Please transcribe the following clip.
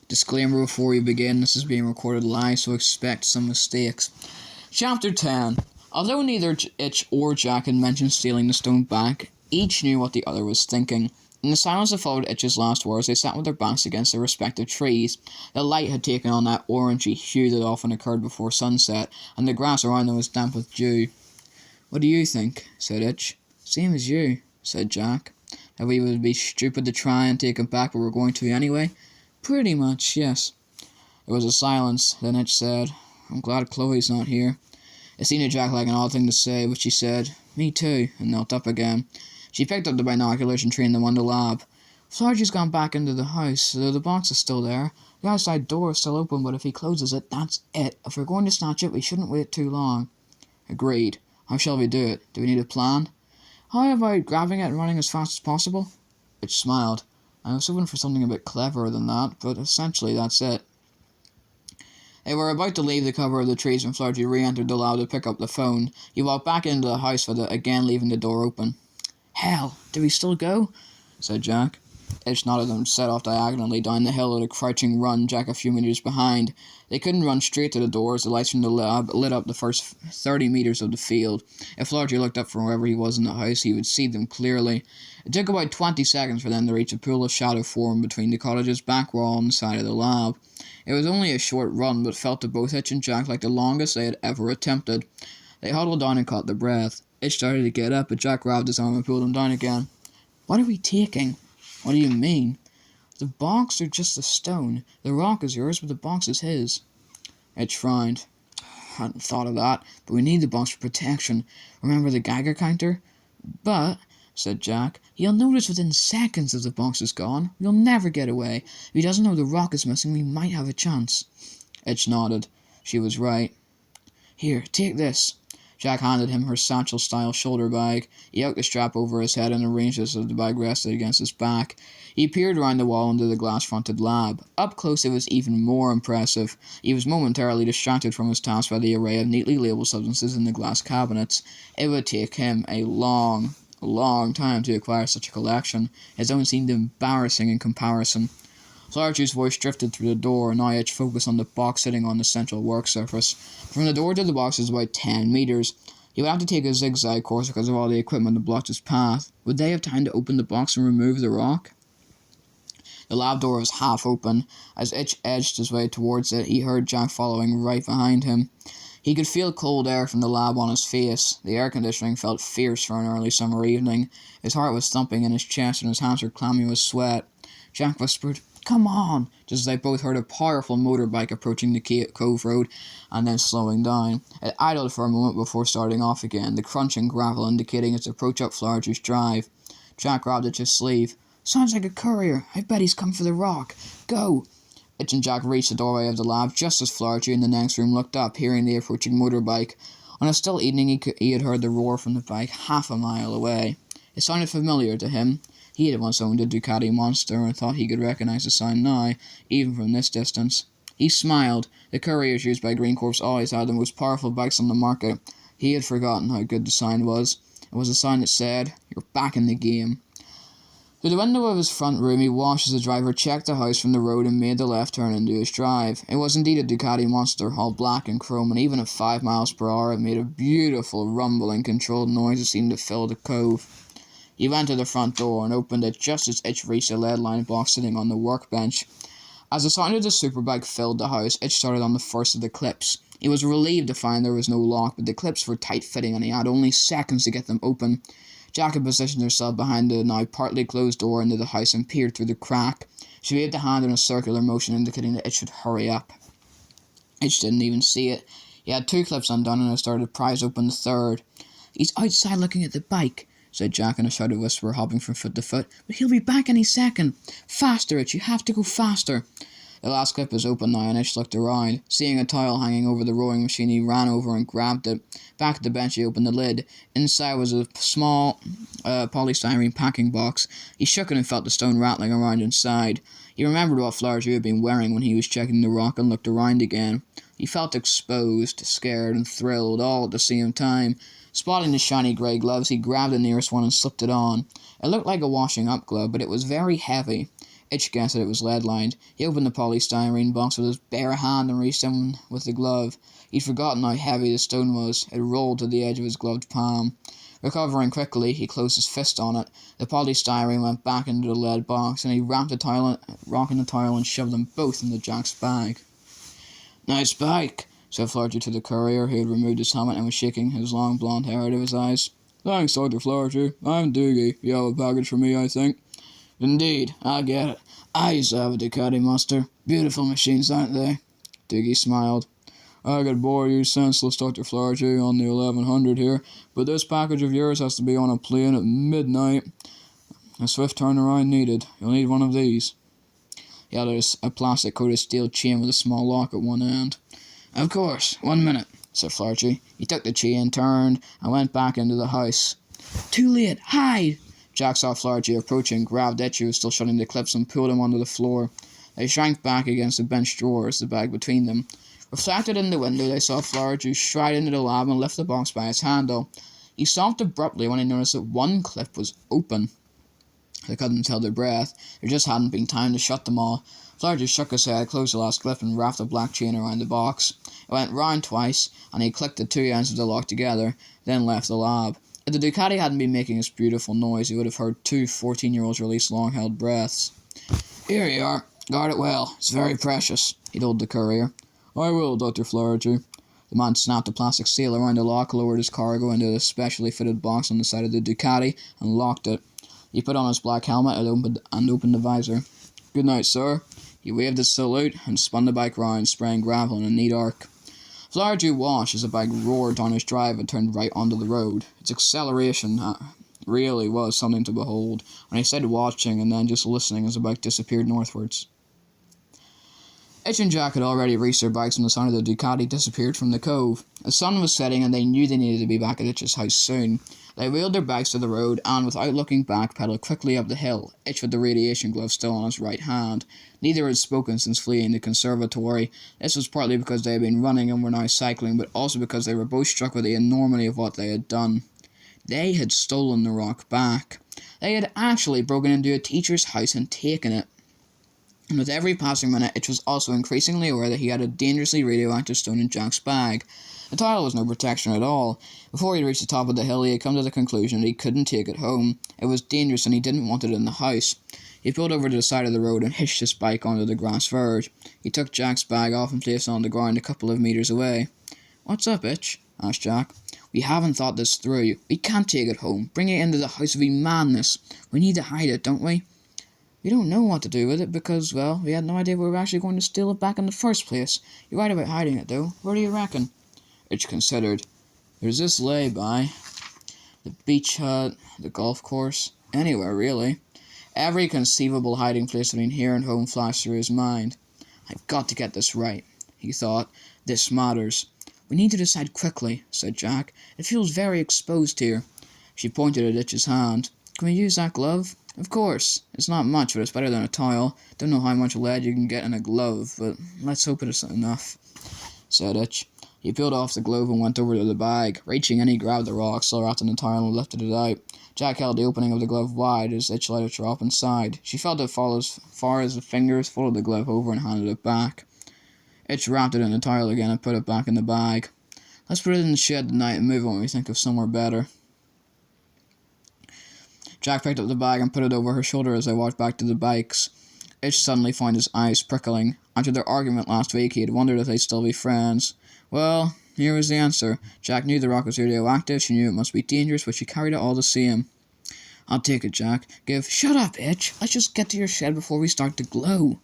Disclaimer before we begin, this is being recorded live, so expect some mistakes. Chapter 10. Although neither Itch or Jack had mentioned stealing the stone back, each knew what the other was thinking. In the silence that followed Itch's last words, they sat with their backs against their respective trees. The light had taken on that orangey hue that often occurred before sunset, and the grass around them was damp with dew. "What do you think?" said Itch. "Same as you," said Jack. "That we would be stupid to try and take it back, but we're going to anyway?" "Pretty much, yes." There was a silence. Then Itch said, "I'm glad Chloe's not here." It seemed to Jack like an odd thing to say, but she said, "Me too," and knelt up again. She picked up the binoculars and trained them on the lab. "Florgy's gone back into the house, though the box is still there. The outside door is still open, but if he closes it, that's it. If we're going to snatch it, we shouldn't wait too long." "Agreed. How shall we do it? Do we need a plan?" "How about grabbing it and running as fast as possible?" Itch smiled. "I was hoping for something a bit cleverer than that, but essentially that's it." They were about to leave the cover of the trees when Florgy re-entered the lab to pick up the phone. He walked back into the house with it, again leaving the door open. "Hell, do we still go?" said Jack. Itch nodded and set off diagonally down the hill at a crouching run, Jack a few meters behind. They couldn't run straight to the door as the lights from the lab lit up the first 30 meters of the field. If Florgy looked up from wherever he was in the house, he would see them clearly. It took about 20 seconds for them to reach a pool of shadow formed between the cottage's back wall and the side of the lab. It was only a short run, but felt to both Itch and Jack like the longest they had ever attempted. They huddled down and caught their breath. Itch started to get up, but Jack grabbed his arm and pulled him down again. "What are we taking?" "What do you mean?" "The box or just the stone? The rock is yours, but the box is his." Itch frowned. "I hadn't thought of that, but we need the box for protection. Remember the Geiger counter?" "But," said Jack, "he'll notice within seconds if the box is gone. We'll never get away. If he doesn't know the rock is missing, we might have a chance." Itch nodded. She was right. "Here, take this." Jack handed him her satchel-style shoulder bag. He hooked the strap over his head and arranged it so the bag rested against his back. He peered around the wall into the glass-fronted lab. Up close it was even more impressive. He was momentarily distracted from his task by the array of neatly labelled substances in the glass cabinets. It would take him a long time to acquire such a collection. His own seemed embarrassing in comparison. Florgy's voice drifted through the door, and now Itch focused on the box sitting on the central work surface. From the door to the box was about 10 meters. He would have to take a zigzag course because of all the equipment that blocked his path. Would they have time to open the box and remove the rock? The lab door was half open. As Itch edged his way towards it, he heard Jack following right behind him. He could feel cold air from the lab on his face. The air conditioning felt fierce for an early summer evening. His heart was thumping in his chest and his hands were clammy with sweat. Jack whispered, "Come on," just as they both heard a powerful motorbike approaching the Cove Road and then slowing down. It idled for a moment before starting off again, the crunching gravel indicating its approach up Florgy's drive. Jack grabbed Itch's sleeve. "Sounds like a courier. I bet he's come for the rock. Go." Itch and Jack reached the doorway of the lab just as Florgy in the next room looked up, hearing the approaching motorbike. On a still evening he had heard the roar from the bike half a mile away. It sounded familiar to him. He had once owned a Ducati Monster and thought he could recognize the sign now, even from this distance. He smiled. The couriers used by Green Corps always had the most powerful bikes on the market. He had forgotten how good the sign was. It was a sign that said, "You're back in the game." Through the window of his front room he watched as the driver checked the house from the road and made the left turn into his drive. It was indeed a Ducati Monster, all black and chrome, and even at 5 miles per hour it made a beautiful rumbling controlled noise that seemed to fill the cove. He went to the front door and opened it just as Itch reached a lead-lined box sitting on the workbench. As the sound of the superbike filled the house, Itch started on the first of the clips. He was relieved to find there was no lock, but the clips were tight-fitting and he had only seconds to get them open. Jack had positioned herself behind the now partly closed door into the house and peered through the crack. She waved a hand in a circular motion indicating that it should hurry up. Itch didn't even see it. He had 2 clips undone and had started to prise open the third. "He's outside looking at the bike," said Jack in a shouted whisper, hopping from foot to foot. "But he'll be back any second. Faster, Itch, you have to go faster." The last clip was open now, and Itch looked around. Seeing a towel hanging over the rowing machine, he ran over and grabbed it. Back at the bench, he opened the lid. Inside was a small polystyrene packing box. He shook it and felt the stone rattling around inside. He remembered what Florgy had been wearing when he was checking the rock and looked around again. He felt exposed, scared, and thrilled, all at the same time. Spotting the shiny grey gloves, he grabbed the nearest one and slipped it on. It looked like a washing-up glove, but it was very heavy. Itch guessed that it was lead-lined. He opened the polystyrene box with his bare hand and reached in with the glove. He'd forgotten how heavy the stone was. It rolled to the edge of his gloved palm. Recovering quickly, he closed his fist on it. The polystyrene went back into the lead box, and he wrapped the rock in the tile and shoved them both into Jack's bag. "Nice bike," said Flaherty to the courier, who had removed his helmet and was shaking his long blonde hair out of his eyes. "Thanks, Dr. Flaherty. I'm Doogie. You have a package for me, I think." "Indeed, I'll get it. I used to have a Ducati Monster. Beautiful machines, aren't they?" Doogie smiled. "I could bore you senseless, Dr. Flaherty, on the 1100 here, but this package of yours has to be on a plane at midnight. A swift turnaround needed. You'll need one of these." He had a plastic-coated steel chain with a small lock at one end. "Of course. 1 minute," said Flaherty. He took the chain, turned, and went back into the house. "Too late! Hide!" Jack saw Flaherty approaching, grabbed Itch, who was still shutting the clips, and pulled him onto the floor. They shrank back against the bench drawers, the bag between them. Reflected in the window, they saw Flaherty stride into the lab and lift the box by its handle. He stopped abruptly when he noticed that one clip was open. They couldn't hold their breath. There just hadn't been time to shut them all. Flaherty shook his head, closed the last clip, and wrapped the black chain around the box. It went round twice, and he clicked the two ends of the lock together, then left the lab. If the Ducati hadn't been making its beautiful noise, he would have heard two 14-year-olds release long-held breaths. "Here you are. Guard it well. It's very precious," he told the courier. "I will, Dr. Flaherty." The man snapped the plastic seal around the lock, lowered his cargo into the specially fitted box on the side of the Ducati, and locked it. He put on his black helmet and opened the visor. "Good night, sir." He waved his salute and spun the bike round, spraying gravel in a neat arc. Flaherty watched as the bike roared down his drive and turned right onto the road. Its acceleration really was something to behold, and he stayed watching and then just listening as the bike disappeared northwards. Itch and Jack had already reached their bikes when the sound of the Ducati disappeared from the cove. The sun was setting and they knew they needed to be back at Itch's house soon. They wheeled their bikes to the road and, without looking back, pedalled quickly up the hill, Itch with the radiation glove still on his right hand. Neither had spoken since fleeing the conservatory. This was partly because they had been running and were now cycling, but also because they were both struck with the enormity of what they had done. They had stolen the rock back. They had actually broken into a teacher's house and taken it. And with every passing minute, Itch was also increasingly aware that he had a dangerously radioactive stone in Jack's bag. The tile was no protection at all. Before he reached the top of the hill, he had come to the conclusion that he couldn't take it home. It was dangerous and he didn't want it in the house. He pulled over to the side of the road and hitched his bike onto the grass verge. He took Jack's bag off and placed it on the ground a couple of metres away. "What's up, Itch?" asked Jack. "We haven't thought this through. We can't take it home. Bringing it into the house would be madness. We need to hide it, don't we?" "We don't know what to do with it because, well, we had no idea we were actually going to steal it back in the first place. You're right about hiding it, though. Where do you reckon?" Itch considered. "There's this lay-by. The beach hut, the golf course, anywhere, really." Every conceivable hiding place between here and home flashed through his mind. "I've got to get this right," he thought. "This matters." "We need to decide quickly," said Jack. "It feels very exposed here." She pointed at Itch's hand. "Can we use that glove?" "Of course. It's not much, but it's better than a tile. Don't know how much lead you can get in a glove, but let's hope it's enough," said Itch. He peeled off the glove and went over to the bag. Reaching in, he grabbed the rock still wrapped in the tile and lifted it out. Jack held the opening of the glove wide as Itch let it drop inside. She felt it fall as far as the fingers, folded the glove over and handed it back. Itch wrapped it in the tile again and put it back in the bag. "Let's put it in the shed tonight and move it when we think of somewhere better." Jack picked up the bag and put it over her shoulder as they walked back to the bikes. Itch suddenly found his eyes prickling. After their argument last week, he had wondered if they'd still be friends. Well, here was the answer. Jack knew the rock was radioactive, she knew it must be dangerous, but she carried it all the same. "I'll take it, Jack. Shut up, Itch. Let's just get to your shed before we start to glow."